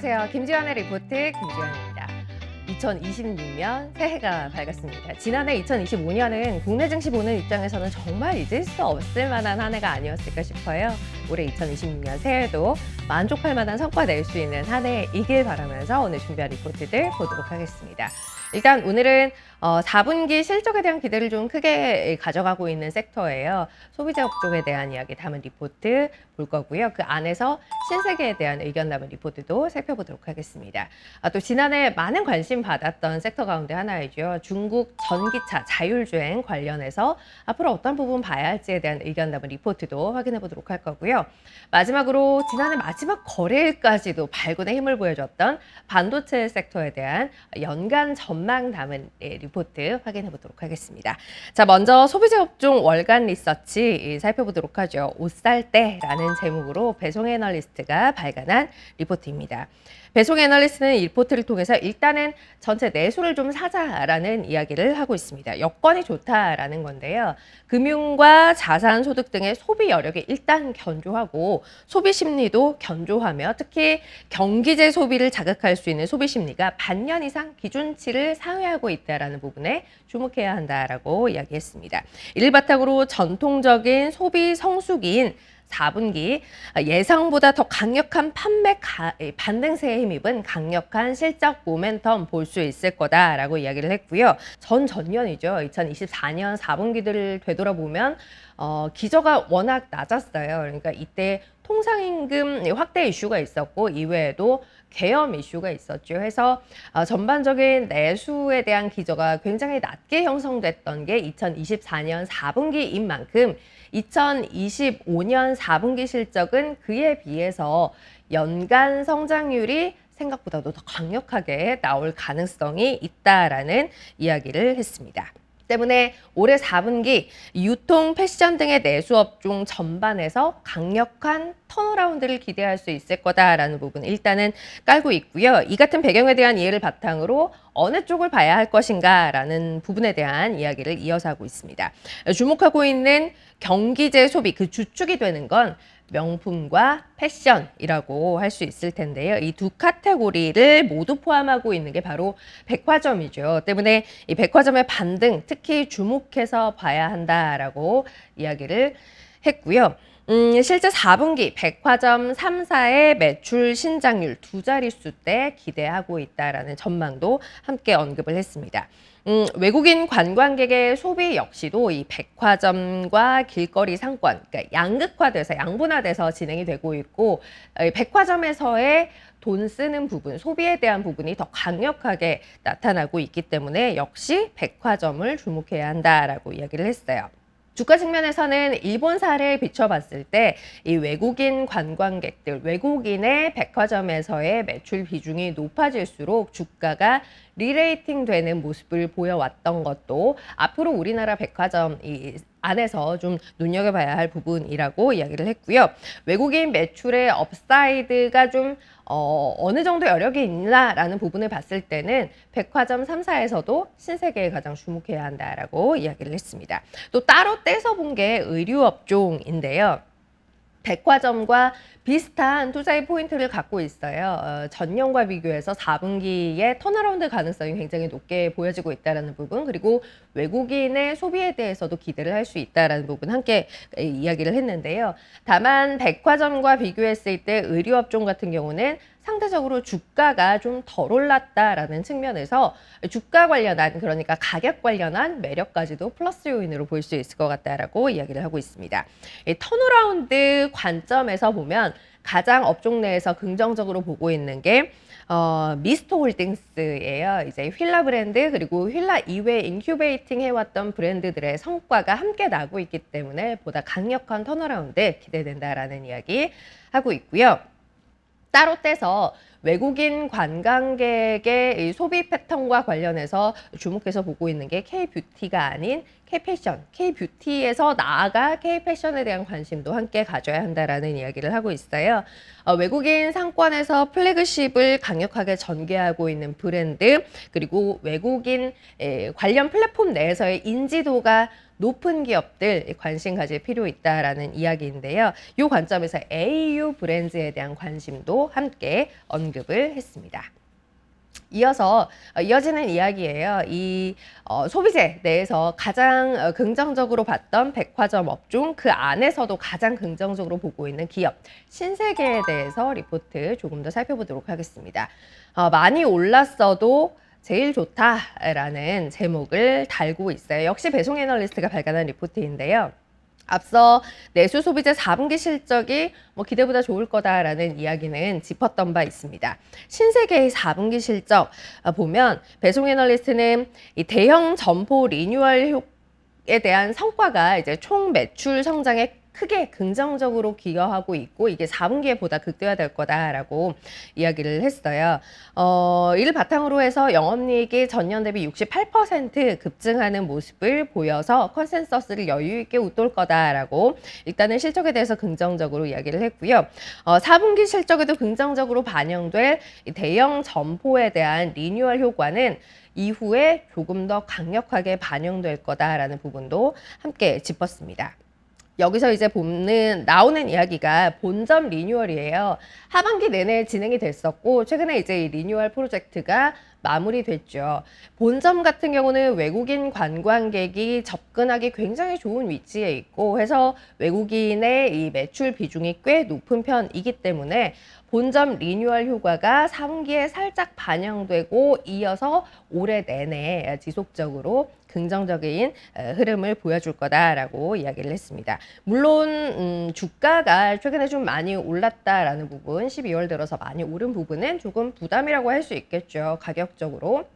안녕하세요. 김지환의 리포트 김지환입니다. 2026년 새해가 밝았습니다. 지난해 2025년은 국내 증시 보는 입장에서는 정말 잊을 수 없을 만한 한 해가 아니었을까 싶어요. 올해 2026년 새해도 만족할 만한 성과 낼 수 있는 한 해이길 바라면서 오늘 준비한 리포트들 보도록 하겠습니다. 일단 오늘은 4분기 실적에 대한 기대를 좀 크게 가져가고 있는 섹터예요. 소비자 업종에 대한 이야기 담은 리포트 볼 거고요. 그 안에서 신세계에 대한 의견 담은 리포트도 살펴보도록 하겠습니다. 또 지난해 많은 관심 받았던 섹터 가운데 하나이죠. 중국 전기차 자율주행 관련해서 앞으로 어떤 부분 봐야 할지에 대한 의견 담은 리포트도 확인해 보도록 할 거고요. 마지막으로 지난해 마지막 거래일까지도 발군의 힘을 보여줬던 반도체 섹터에 대한 연간 전망 담은 리포트 확인해 보도록 하겠습니다. 자, 먼저 소비자 업종 월간 리서치 살펴보도록 하죠. 옷 살 때라는 제목으로 배송 애널리스트가 발간한 리포트입니다. 배송 애널리스트는 이 리포트를 통해서 일단은 전체 내수를 좀 사자라는 이야기를 하고 있습니다. 여건이 좋다라는 건데요. 금융과 자산 소득 등의 소비 여력이 일단 견조하고 소비 심리도 견조하며 특히 경기재 소비를 자극할 수 있는 소비 심리가 반년 이상 기준치를 상회하고 있다라는 부분에 주목해야 한다라고 이야기했습니다. 이를 바탕으로 전통적인 소비 성수기인 4분기 예상보다 더 강력한 판매 반등세에 힘입은 강력한 실적 모멘텀 볼 수 있을 거다라고 이야기를 했고요. 전년이죠. 2024년 4분기들을 되돌아보면 기저가 워낙 낮았어요. 그러니까 이때 통상임금 확대 이슈가 있었고 이외에도 계엄 이슈가 있었죠. 해서 전반적인 내수에 대한 기저가 굉장히 낮게 형성됐던 게 2024년 4분기인 만큼 2025년 4분기 실적은 그에 비해서 연간 성장률이 생각보다도 더 강력하게 나올 가능성이 있다라는 이야기를 했습니다. 때문에 올해 4분기 유통, 패션 등의 내수 업종 전반에서 강력한 턴어라운드를 기대할 수 있을 거다라는 부분 일단은 깔고 있고요. 이 같은 배경에 대한 이해를 바탕으로 어느 쪽을 봐야 할 것인가라는 부분에 대한 이야기를 이어서 하고 있습니다. 주목하고 있는 경기재 소비, 그 주축이 되는 건 명품과 패션이라고 할 수 있을 텐데요. 이 두 카테고리를 모두 포함하고 있는 게 바로 백화점이죠. 때문에 이 백화점의 반등 특히 주목해서 봐야 한다라고 이야기를 했고요. 실제 4분기 백화점 3사의 매출 신장률 두 자릿수대 기대하고 있다라는 전망도 함께 언급을 했습니다. 외국인 관광객의 소비 역시도 이 백화점과 길거리 상권, 그러니까 양극화돼서 양분화돼서 진행이 되고 있고 백화점에서의 돈 쓰는 부분, 소비에 대한 부분이 더 강력하게 나타나고 있기 때문에 역시 백화점을 주목해야 한다라고 이야기를 했어요. 주가 측면에서는 일본 사례에 비춰봤을 때 이 외국인 관광객들, 외국인의 백화점에서의 매출 비중이 높아질수록 주가가 리레이팅 되는 모습을 보여왔던 것도 앞으로 우리나라 백화점 안에서 좀 눈여겨봐야 할 부분이라고 이야기를 했고요. 외국인 매출의 업사이드가 좀 어느 정도 여력이 있나라는 부분을 봤을 때는 백화점 3사에서도 신세계에 가장 주목해야 한다라고 이야기를 했습니다. 또 따로 떼서 본 게 의류업종인데요. 백화점과 비슷한 투자의 포인트를 갖고 있어요. 전년과 비교해서 4분기에 턴어라운드 가능성이 굉장히 높게 보여지고 있다는 부분, 그리고 외국인의 소비에 대해서도 기대를 할 수 있다는 부분 함께 이야기를 했는데요. 다만 백화점과 비교했을 때 의류업종 같은 경우는 상대적으로 주가가 좀 덜 올랐다라는 측면에서 주가 관련한, 그러니까 가격 관련한 매력까지도 플러스 요인으로 볼 수 있을 것 같다라고 이야기를 하고 있습니다. 이 턴어라운드 관점에서 보면 가장 업종 내에서 긍정적으로 보고 있는 게 미스터 홀딩스예요. 이제 휠라 브랜드 그리고 휠라 이외에 인큐베이팅 해왔던 브랜드들의 성과가 함께 나고 있기 때문에 보다 강력한 턴어라운드 기대된다라는 이야기 하고 있고요. 따로 떼서 외국인 관광객의 소비 패턴과 관련해서 주목해서 보고 있는 게 K-뷰티가 아닌 K패션, K뷰티에서 나아가 K패션에 대한 관심도 함께 가져야 한다라는 이야기를 하고 있어요. 외국인 상권에서 플래그십을 강력하게 전개하고 있는 브랜드, 그리고 외국인 관련 플랫폼 내에서의 인지도가 높은 기업들 관심 가질 필요 있다라는 이야기인데요. 이 관점에서 AU 브랜드에 대한 관심도 함께 언급을 했습니다. 이어서 이어지는 이야기예요. 이 소비재 내에서 가장 긍정적으로 봤던 백화점 업종, 그 안에서도 가장 긍정적으로 보고 있는 기업 신세계에 대해서 리포트 조금 더 살펴보도록 하겠습니다. 많이 올랐어도 제일 좋다라는 제목을 달고 있어요. 역시 배송 애널리스트가 발간한 리포트인데요. 앞서 내수 소비재 4분기 실적이 기대보다 좋을 거다라는 이야기는 짚었던 바 있습니다. 신세계의 4분기 실적 보면 배송 애널리스트는 이 대형 점포 리뉴얼에 대한 성과가 이제 총 매출 성장에 크게 긍정적으로 기여하고 있고 이게 4분기에 보다 극대화될 거다라고 이야기를 했어요. 이를 바탕으로 해서 영업이익이 전년 대비 68% 급증하는 모습을 보여서 컨센서스를 여유 있게 웃돌 거다라고 일단은 실적에 대해서 긍정적으로 이야기를 했고요. 4분기 실적에도 긍정적으로 반영될 이 대형 점포에 대한 리뉴얼 효과는 이후에 조금 더 강력하게 반영될 거다라는 부분도 함께 짚었습니다. 여기서 이제 나오는 이야기가 본점 리뉴얼이에요. 하반기 내내 진행이 됐었고 최근에 이제 이 리뉴얼 프로젝트가 마무리됐죠. 본점 같은 경우는 외국인 관광객이 접근하기 굉장히 좋은 위치에 있고 해서 외국인의 이 매출 비중이 꽤 높은 편이기 때문에 본점 리뉴얼 효과가 4분기에 살짝 반영되고 이어서 올해 내내 지속적으로 긍정적인 흐름을 보여줄 거다라고 이야기를 했습니다. 물론 주가가 최근에 좀 많이 올랐다라는 부분, 12월 들어서 많이 오른 부분은 조금 부담이라고 할 수 있겠죠. 가격적으로.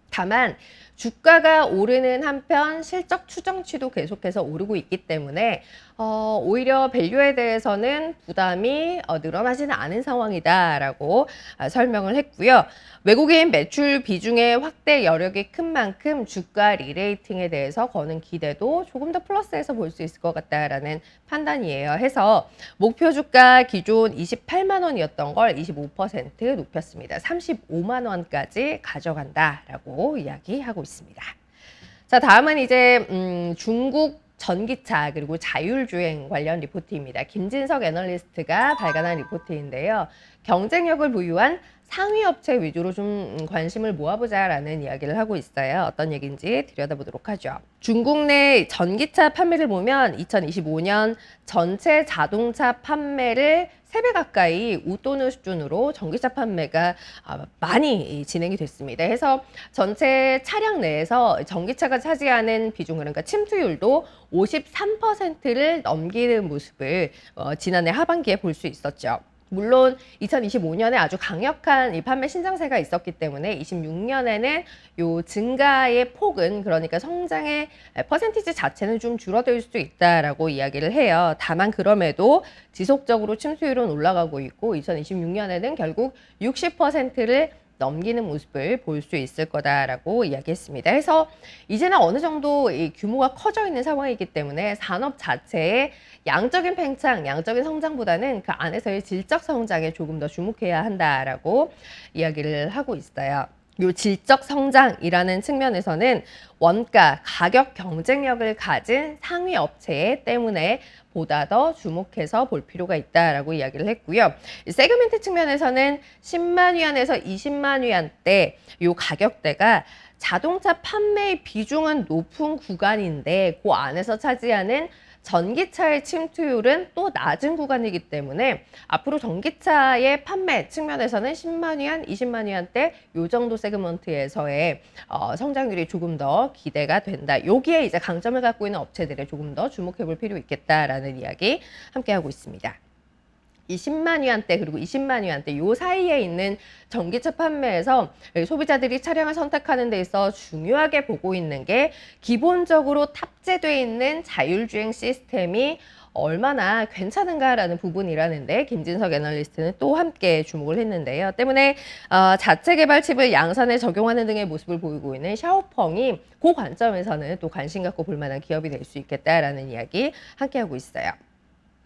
다만 주가가 오르는 한편 실적 추정치도 계속해서 오르고 있기 때문에 오히려 밸류에 대해서는 부담이 늘어나지는 않은 상황이다라고 설명을 했고요. 외국인 매출 비중의 확대 여력이 큰 만큼 주가 리레이팅에 대해서 거는 기대도 조금 더 플러스해서 볼 수 있을 것 같다라는 판단이에요. 해서 목표 주가 기존 28만 원이었던 걸 25% 높였습니다. 35만 원까지 가져간다라고 이야기하고 있습니다. 자, 다음은 이제 중국 전기차 그리고 자율주행 관련 리포트입니다. 김진석 애널리스트가 발간한 리포트인데요. 경쟁력을 보유한 상위 업체 위주로 좀 관심을 모아보자라는 이야기를 하고 있어요. 어떤 얘기인지 들여다보도록 하죠. 중국 내 전기차 판매를 보면 2025년 전체 자동차 판매를 3배 가까이 웃도는 수준으로 전기차 판매가 많이 진행이 됐습니다. 해서 전체 차량 내에서 전기차가 차지하는 비중, 그러니까 침투율도 53%를 넘기는 모습을 지난해 하반기에 볼 수 있었죠. 물론 2025년에 아주 강력한 이 판매 신장세가 있었기 때문에 26년에는 요 증가의 폭은, 그러니까 성장의 퍼센티지 자체는 좀 줄어들 수 있다라고 이야기를 해요. 다만 그럼에도 지속적으로 침수율은 올라가고 있고 2026년에는 결국 60%를 넘기는 모습을 볼 수 있을 거다라고 이야기했습니다. 해서 이제는 어느 정도 이 규모가 커져 있는 상황이기 때문에 산업 자체의 양적인 팽창, 양적인 성장보다는 그 안에서의 질적 성장에 조금 더 주목해야 한다라고 이야기를 하고 있어요. 요 질적 성장이라는 측면에서는 원가, 가격 경쟁력을 가진 상위 업체 때문에 보다 더 주목해서 볼 필요가 있다라고 이야기를 했고요. 세그멘트 측면에서는 10만 위안에서 20만 위안대 요 가격대가 자동차 판매의 비중은 높은 구간인데 그 안에서 차지하는 전기차의 침투율은 또 낮은 구간이기 때문에 앞으로 전기차의 판매 측면에서는 10만 위안, 20만 위안대 요 정도 세그먼트에서의 성장률이 조금 더 기대가 된다. 여기에 이제 강점을 갖고 있는 업체들에 조금 더 주목해 볼 필요 있겠다라는 이야기 함께 하고 있습니다. 이 10만 위안대 그리고 20만 위안대 요 사이에 있는 전기차 판매에서 소비자들이 차량을 선택하는 데 있어 중요하게 보고 있는 게 기본적으로 탑재되어 있는 자율주행 시스템이 얼마나 괜찮은가라는 부분이라는데 김진석 애널리스트는 또 함께 주목을 했는데요. 때문에 자체 개발 칩을 양산에 적용하는 등의 모습을 보이고 있는 샤오펑이 그 관점에서는 또 관심 갖고 볼 만한 기업이 될 수 있겠다라는 이야기 함께하고 있어요.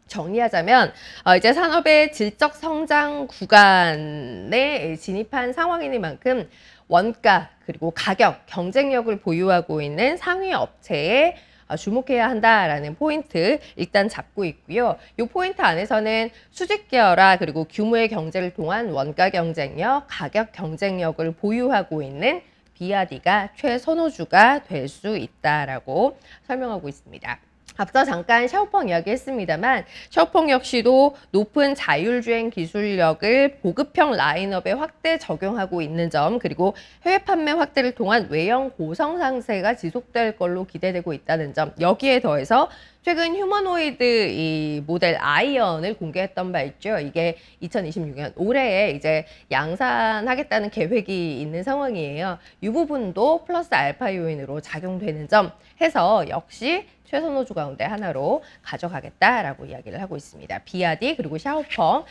정리하자면 이제 산업의 질적 성장 구간에 진입한 상황이니만큼 원가 그리고 가격, 경쟁력을 보유하고 있는 상위 업체에 주목해야 한다라는 포인트 일단 잡고 있고요. 이 포인트 안에서는 수직 계열화 그리고 규모의 경제를 통한 원가 경쟁력, 가격 경쟁력을 보유하고 있는 비아디가 최선호주가 될 수 있다라고 설명하고 있습니다. 앞서 잠깐 샤오펑 이야기했습니다만 샤오펑 역시도 높은 자율주행 기술력을 보급형 라인업에 확대 적용하고 있는 점 그리고 해외 판매 확대를 통한 외형 고성 상세가 지속될 걸로 기대되고 있다는 점 여기에 더해서 최근 휴머노이드 이 모델 아이언을 공개했던 바 있죠. 이게 2026년 올해에 이제 양산하겠다는 계획이 있는 상황이에요. 이 부분도 플러스 알파 요인으로 작용되는 점 해서 역시 최선호주 가운데 하나로 가져가겠다라고 이야기를 하고 있습니다. 비아디 그리고 샤오펑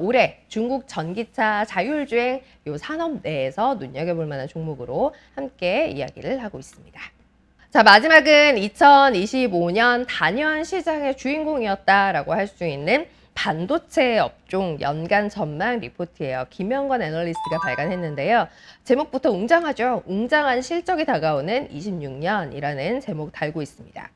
올해 중국 전기차 자율주행 요 산업 내에서 눈여겨볼 만한 종목으로 함께 이야기를 하고 있습니다. 자, 마지막은 2025년 단연 시장의 주인공이었다라고 할 수 있는 반도체 업종 연간 전망 리포트예요. 김영건 애널리스트가 발간했는데요. 제목부터 웅장하죠. 웅장한 실적이 다가오는 26년이라는 제목 달고 있습니다.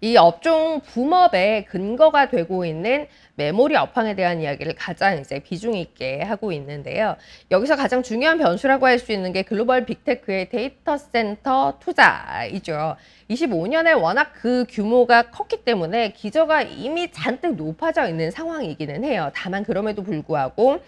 이 업종 붐업의 근거가 되고 있는 메모리 업황에 대한 이야기를 가장 이제 비중 있게 하고 있는데요. 여기서 가장 중요한 변수라고 할 수 있는 게 글로벌 빅테크의 데이터 센터 투자이죠. 25년에 워낙 그 규모가 컸기 때문에 기저가 이미 잔뜩 높아져 있는 상황이기는 해요. 다만 그럼에도 불구하고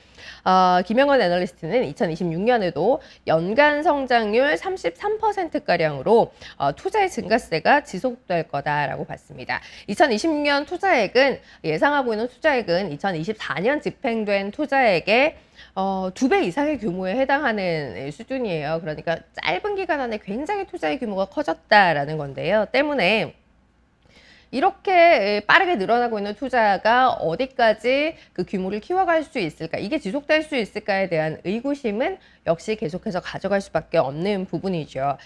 김영건 애널리스트는 2026년에도 연간 성장률 33%가량으로 투자의 증가세가 지속될 거다라고 봤습니다. 2026년 투자액은 예상하고 있는 투자액은 2024년 집행된 투자액의 2배 이상의 규모에 해당하는 수준이에요. 그러니까 짧은 기간 안에 굉장히 투자의 규모가 커졌다라는 건데요. 때문에 이렇게 빠르게 늘어나고 있는 투자가 어디까지 그 규모를 키워갈 수 있을까? 이게 지속될 수 있을까에 대한 의구심은 역시 계속해서 가져갈 수밖에 없는 부분이죠.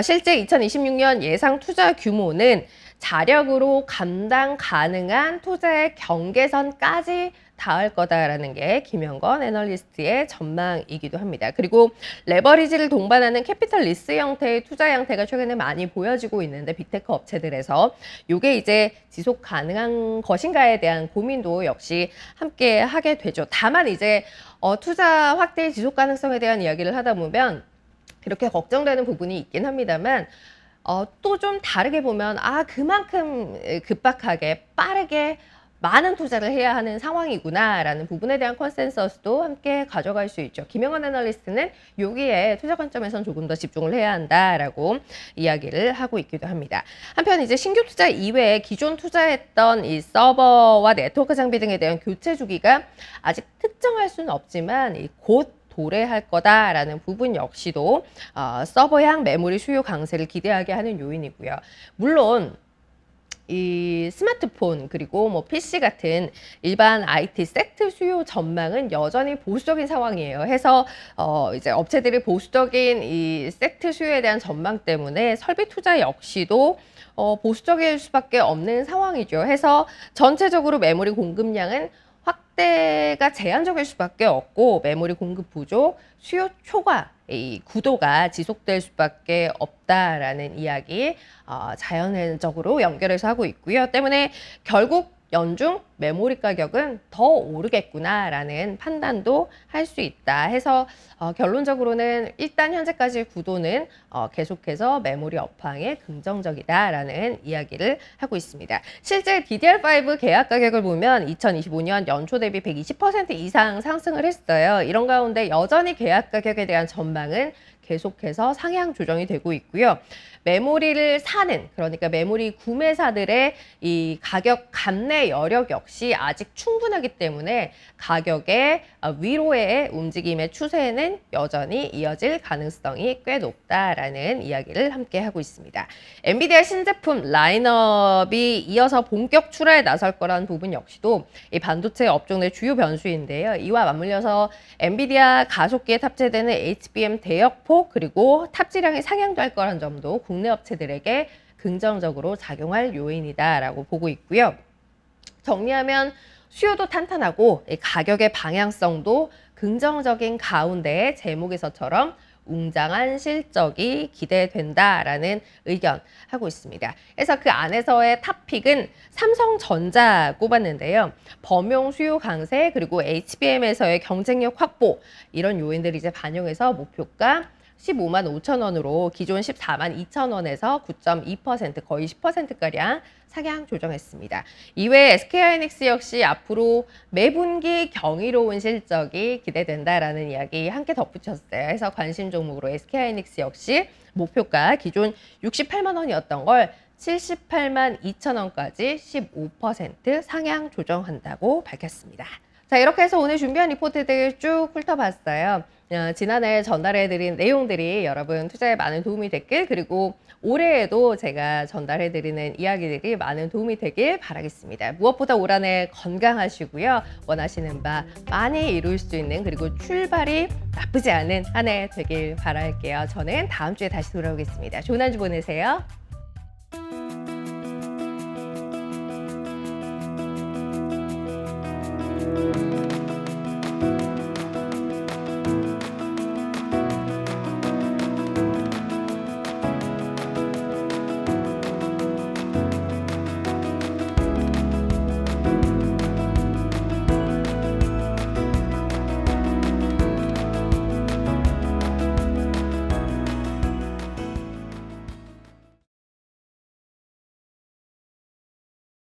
실제 2026년 예상 투자 규모는 자력으로 감당 가능한 투자의 경계선까지 닿을 거다라는 게 김영건 애널리스트의 전망이기도 합니다. 그리고 레버리지를 동반하는 캐피털 리스 형태의 투자 형태가 최근에 많이 보여지고 있는데 빅테크 업체들에서 이게 이제 지속 가능한 것인가에 대한 고민도 역시 함께 하게 되죠. 다만 이제 투자 확대의 지속 가능성에 대한 이야기를 하다 보면 이렇게 걱정되는 부분이 있긴 합니다만 또 좀 다르게 보면 그만큼 급박하게 빠르게 많은 투자를 해야 하는 상황이구나라는 부분에 대한 컨센서스도 함께 가져갈 수 있죠. 김영건 애널리스트는 여기에 투자 관점에선 조금 더 집중을 해야 한다라고 이야기를 하고 있기도 합니다. 한편 이제 신규 투자 이외에 기존 투자했던 이 서버와 네트워크 장비 등에 대한 교체 주기가 아직 특정할 수는 없지만 곧 도래할 거다라는 부분 역시도 서버향 메모리 수요 강세를 기대하게 하는 요인이고요. 물론 이 스마트폰 그리고 뭐 PC 같은 일반 IT 섹터 수요 전망은 여전히 보수적인 상황이에요. 해서 이제 업체들이 보수적인 이 섹터 수요에 대한 전망 때문에 설비 투자 역시도 보수적일 수밖에 없는 상황이죠. 해서 전체적으로 메모리 공급량은 확대가 제한적일 수밖에 없고 메모리 공급 부족, 수요 초과 이 구도가 지속될 수밖에 없다라는 이야기 자연적으로 연결해서 하고 있고요. 때문에 결국 연중 메모리 가격은 더 오르겠구나라는 판단도 할 수 있다 해서 결론적으로는 일단 현재까지 구도는 계속해서 메모리 업황에 긍정적이다라는 이야기를 하고 있습니다. 실제 DDR5 계약 가격을 보면 2025년 연초 대비 120% 이상 상승을 했어요. 이런 가운데 여전히 계약 가격에 대한 전망은 계속해서 상향 조정이 되고 있고요. 메모리를 사는, 그러니까 메모리 구매사들의 이 가격 감내 여력 역시 아직 충분하기 때문에 가격의 위로의 움직임의 추세는 여전히 이어질 가능성이 꽤 높다라는 이야기를 함께 하고 있습니다. 엔비디아 신제품 라인업이 이어서 본격 출하에 나설 거라는 부분 역시도 이 반도체 업종 내 주요 변수인데요. 이와 맞물려서 엔비디아 가속기에 탑재되는 HBM 대역폭 그리고 탑재량이 상향될 거란 점도 국내 업체들에게 긍정적으로 작용할 요인이다라고 보고 있고요. 정리하면 수요도 탄탄하고 가격의 방향성도 긍정적인 가운데 제목에서처럼 웅장한 실적이 기대된다라는 의견 하고 있습니다. 그래서 그 안에서의 탑픽은 삼성전자 꼽았는데요. 범용 수요 강세 그리고 HBM에서의 경쟁력 확보 이런 요인들이 이제 반영해서 목표가 15만 5천 원으로 기존 14만 2천 원에서 9.2% 거의 10%가량 상향 조정했습니다. 이외에 SK하이닉스 역시 앞으로 매분기 경이로운 실적이 기대된다라는 이야기 함께 덧붙였어요. 그래서 관심 종목으로 SK하이닉스 역시 목표가 기존 68만 원이었던 걸 78만 2천 원까지 15% 상향 조정한다고 밝혔습니다. 자, 이렇게 해서 오늘 준비한 리포트들 쭉 훑어봤어요. 지난해 전달해드린 내용들이 여러분 투자에 많은 도움이 됐길, 그리고 올해에도 제가 전달해드리는 이야기들이 많은 도움이 되길 바라겠습니다. 무엇보다 올 한 해 건강하시고요. 원하시는 바 많이 이룰 수 있는, 그리고 출발이 나쁘지 않은 한 해 되길 바랄게요. 저는 다음 주에 다시 돌아오겠습니다. 좋은 한 주 보내세요.